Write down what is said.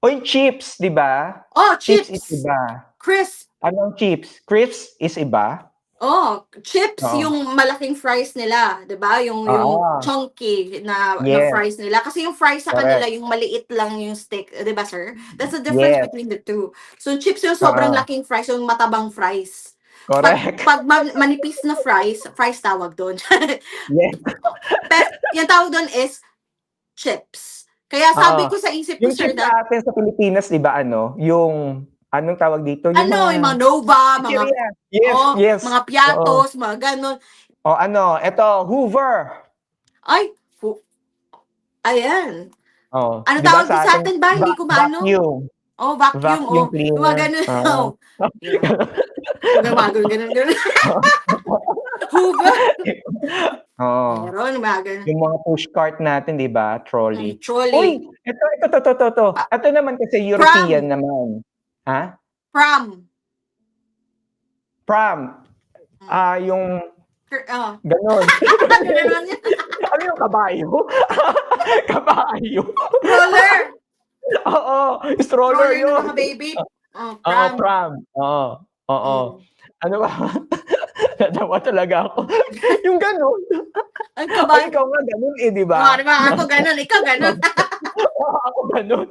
Uy, chips, 'di ba? Oh, Chips is chips. iba. Crisp. Anong chips? Crisps is iba? Oh, chips Oo. yung malaking fries nila, 'di ba? Yung Oo. chunky na Yes. fries nila. Kasi yung fries sa kanila Correct. yung maliit lang yung stick, 'di ba, sir? That's the difference Yes. between the two. So, chips yung sobrang Oo. laking fries, yung matabang fries. Pag Correct. pag manipis na fries, fries tawag dun. Yes. Yung tawag dun is chips. Kaya Oo. sabi ko sa isip ko, Yung sir, chips that sa atin sa Pilipinas 'di ba ano, yung anong tawag dito, yung ano, yung mga mga Nova, mga chichirya. Yes, oh, yes. mga Oo. Piatos, mga gano'n. O ano, eto, Hoover. Ay, ayan. Oh, Ano 'di ba tawag din sa sa atin atin ba, hindi ko maano? vacuum. Oh, vacuum, Vacuum oh, yung mga cleaner, gano'n, oo. oh. Yeah. Gumagano'n, gano'n, gano'n. Hoover. Oo. Meron, mga gano'n. Yung mga push cart natin 'di ba, trolley. Trolley. Uy, eto, Pa eto naman kasi European pram. naman. Ha? Pram. Pram. Hmm. Yung Oh. gano'n. Gano'n yun. Ano yung kabayo? Kabayo. Stroller. Oo, stroller Stroller ng yun. mga baby. Oh, Oo, pram. pram. Oo, oo. Hmm. Ano ba? Natawa talaga ako. Yung gano'n. Ay, Ay, kabayo. ikaw nga gano'n, eh, 'di Oh, ba? 'di ba ako gano'n, ikaw gano'n. Oo, ako gano'n.